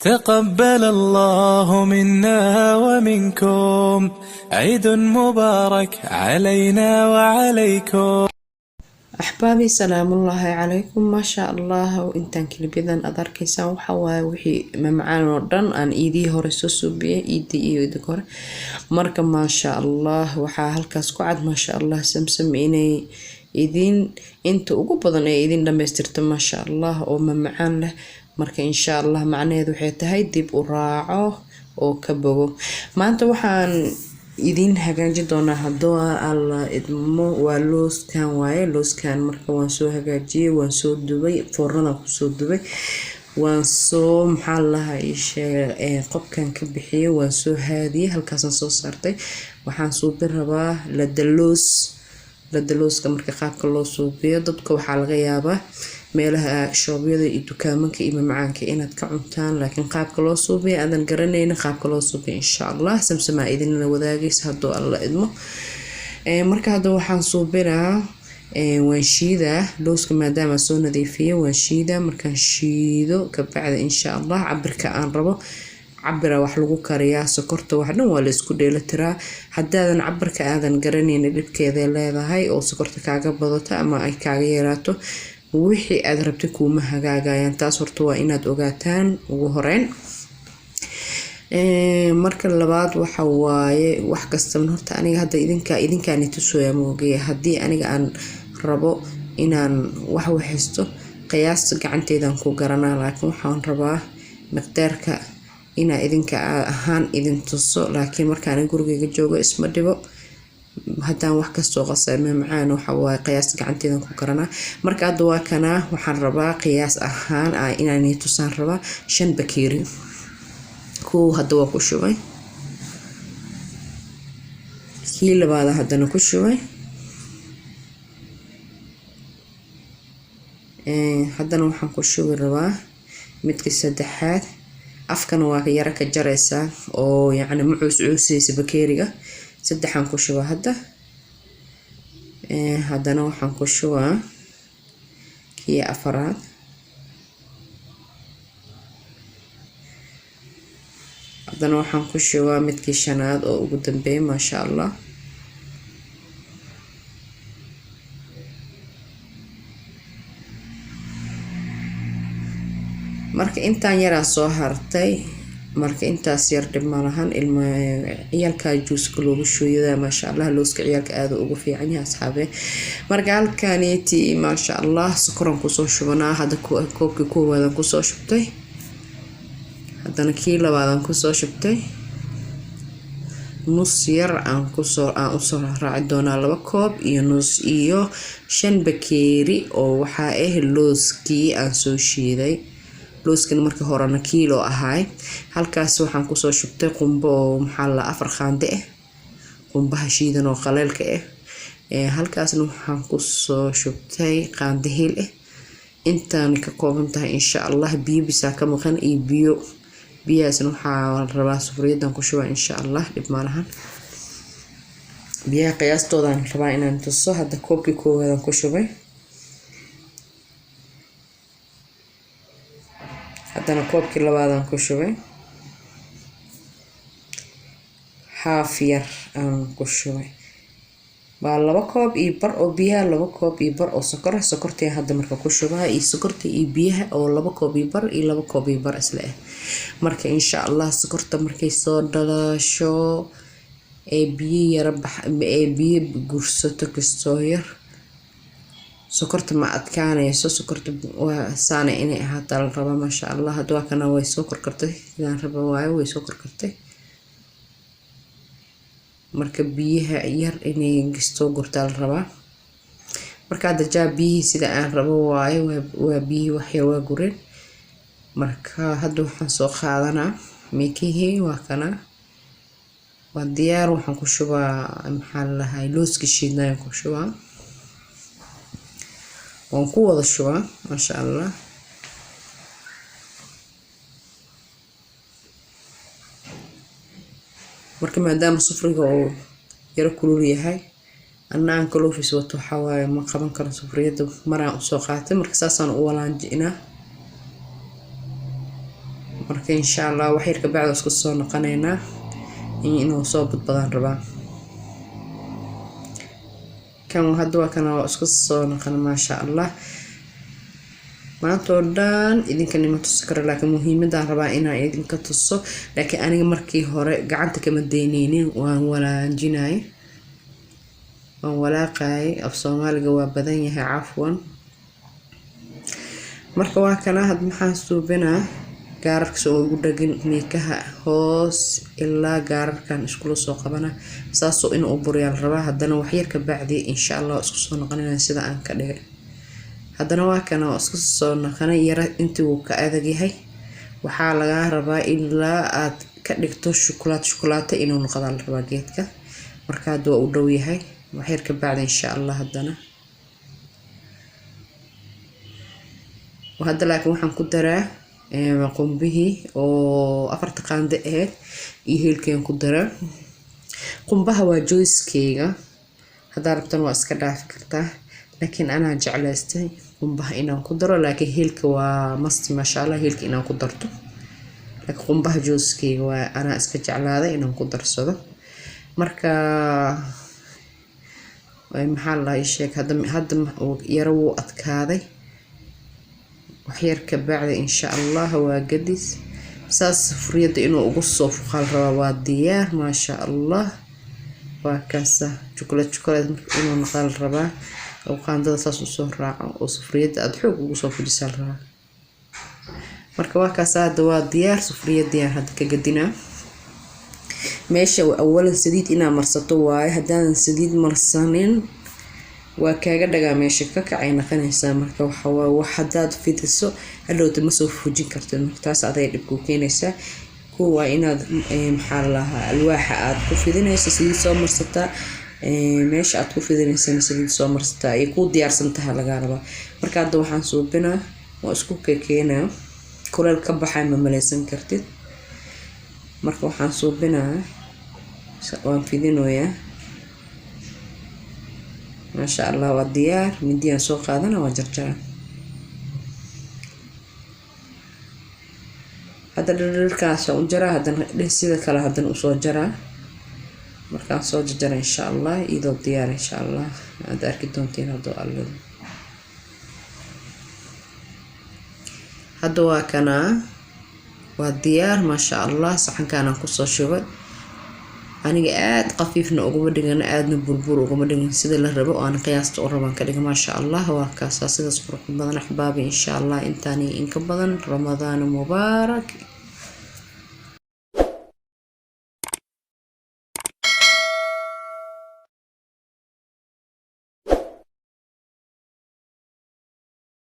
تقبل الله منا ومنكم عيد مبارك علينا وعليكم. أحبابي سلام الله عليكم ما شاء الله وإنتان كلبيدان أداركيسان وحوا وحي ممعان ودن أن إيدي هورسو سوبيه إيدي إيدي كور مركا ما شاء الله وحا هالكاس كوعد ما شاء الله سمسم إني إيدين إنتو ugu badan ee idin dhameystirta ما شاء الله oo mamacaan leh marka insha Allah macnaheedu waxay tahay dib u raaco oo ka bogo maanta waxaan idin hagaajin doonaa hadoo alla idmo waa looskan waaye looskan marka waan soo hagaajiyay waan soo dubay foornada ku soo dubay waan soo maxaa lahaa qobkan ka bixiyay waan soo haadiyay halkaas aan soo saartay waxaan soo rabaa la dalooska marka qaabka loo suubiyo dadka waxaa laga yaabaa meelaha shoobyada iyo dukaamanka iyo macaanka inaad ka cuntaan laakiin qaabka loo suubiyo aadan garanayna qaabka loo suubiyo insha Allah samsama idinna wadaagaysa hadoo alla idmo marka hadda waxaan suubinaa waan shiidaa looska maadaama soo nadiifiyay waan shiidaa markaan shiido ka bacda insha Allah cabirka aan rabo cabira wax lagu kariyaa sokorta wax dhan waa la isku dheelatiraa hadaadan cabirka aadan garanayna dhibkeeda leedahay oo sokorta kaaga badato ama ay kaaga yaraato wixii aad rabtay kuma hagaagayaan taas horta waa inaad ogaataan ugu horeyn marka labaad waxa waaye wax kasta horta aniga hadda idinkaan tusooya moogay hadii aniga aan rabo inaan wax waxaysto qiyaasta gacanteedan ku garanaa laakiin waxaan rabaa miqdaarka ina idinka ahaan idin tuso laakiin markaan gurigeyga joogo isma dhibo haddaan wax kastoo qasamay macaan waxa waa qiyaas gacanteedan ku garanaa marka hadda waa kana waxaan rabaa qiyaas ahaan inaan tusaan rabaa 5 bakeeri ku hadda waa ku shubay kii labaad haddana ku shubay haddana waxaan ku shubi rabaa midka saddexaad afkana waa yara ka jaraysa oo yacni mucuusaysa bakeeriga saddexan ku shuba haddana waxaan ku shubaa kii afaraad haddana waxaan ku shubaa midkii shanaad oo ugu dambeeyay ma sha Allah marka intaan yaraa soo hartay marka intaas yar dhib ma lahan ilma ciyalka juuska loogu shooyada ma sha Allah looska ciyalka aad ugu fiican yahay asxaabe marka halkaaniti ma sha Allah sokoran ku soo shubanaa hada koobka koowaad ku soo shubtay hadana kii labaad ku soo shubtay nus yar aan u soo raaci doonaa 2 koob iyo nus iyo 5 bakeeri oo waxa looskii aan soo shiiday looskan marka horena kiilo ahaay halkaas waxaan ku soo shubtay qumbo maxaa la 4 qaande qumbaha shiidan oo qaleelka halkaasna waxaan ku soo shubtay qaande heel intaan ka kooban tahay insha Allah biyo bisa ka maqan iyo biyaasna waxaan rabaa sufriyadan ku shubaa insha Allah dib ma lahan biyaha qiyaastoodan rabaa inaan tuso hadda koobkii koowaad ku shubay haddana koobkii labaad ku shubay half yar aan ku shubay baa 2 koob iyo bar oo biyaha 2 koob iyo bar oo sokorta hadda marka ku shubaa iyo sokorta iyo biyaha oo 2 koob iyo bar iyo 2 koob iyo bar isla marka insha Allah sokorta markay soo dhalaasho biyo gursato kastoo yar sokorta ma adkaanayso sokorta waa saana inay ahaato la raba ma sha Allah hadda kana way soo korkartay sidaan raba way soo korkartay marka biyaha yar inay gisto gurtaa la raba marka hadda biyaha sida aan rabo waa biyo wax yar waa gureen marka hadda waxaan soo qaadanaa meekihii waa kana waa diyaar waxaan ku shubaa maxaa lahaay looska shiidnaa ku shubaa waan ku wada shubaa ma sha Allah marka maadaama sufriga oo yara kulul yahay anaan kaloofis wato xawaaye ma qaban karo sufriyada maraan u soo qaatay marka saasaan u walaanjinaa marka insha Allah waxay ka bacdo isku soo noqonaynaa inuu soo badbadan rabaa kan hadda waa kana isku soo noqon ma sha Allah maanta oo dhan idinka nima tusi karo laakiin muhiimada rabaa inaan idinka tuso laakiin aniga markii hore gacanta kama deyneenin waan walaajinay waan walaaqay af Soomaaliga waa badan yahay afwan marka waa kana had maxaan suubinaa gaararka soo ugu dhagin meekaha hoos ilaa gaararkan isku soo qabana saasoo in uu buriyal rabaa hadana wax yar ka bacdi insha Allah isku soo noqonayna sida aan ka dhigay hadana waa kana isku soo noqonay yar intii uu ka adag yahay waxa laga rabaa ilaa aad ka dhigto shukulaato inuu noqdo la rabaa geedka marka aad u dhow yahay wax yar ka bacdi insha Allah hadana وهذا لكن waxaan ku daraa qumbihi oo 4 qaande ah iyo hilkeen ku daraa qumbaha waa joyskeyga hadaa rabtan waa iska dhaafi kartaa laakiin ana jeclaystay qumbaha inaan ku daro laakiin hilka waa masti ma sha Allah hilka inaan ku darto laakiin qumbaha joyskeyga waa ana iska jeclaaday inaan ku darsado marka way maxaa la sheeg hadda yar uu adkaaday waxyar ka bacdi insha Allah waa gadis saas furiyada inuu ugu soo fuqal raba waa diyaar ma sha Allah waa kaasa chocolate inuu noqon raba oo qaandada saas u soo raaco oo sufriyada aad xoog ugu soo fujisan raba marka waa kaasa waa diyaar sufriyada hadda ka gadina meesha awalan saliid ina marsato waay hadaan saliid marsanin waa kaaga dhagaa meesha ka kacay naqanaysa marka waxa waa wax hadaad fidiso hadhowta ma soo fujin kartid markaas aday dib ku keenaysa kuwa inaad maxaa lahaa alwaaxa aad ku fidinayso saliid soo marsata meesha aad ku fidinayso saliid soo marsata ay ku diyaarsan tahay laga raba marka hadda waxaan suubinaa waa isku keenaa kuleel ka baxay ma malaysan kartid marka waxaan suubinaa waan fidinoyaa ما شاء الله وديار من ديان سوق هذا وجرجرة هذا الكاس وجرة هذا لسه كلا هذا نصو جرة مركان صوت جرة إن شاء الله إذا ديار إن شاء الله هذا أكيد تين هذا الله هذا كان وديار ما شاء الله صحن كان قصة شغل aniga aad qafiifna ugu dhigan aadna burbur ugu dhigan sida la rabo aan qiyaasta u raban ka dhiga ma sha Allah waa kaas sidaas qurux badan ahbaabi insha Allah intaani in ka badan Ramadaan mubaarak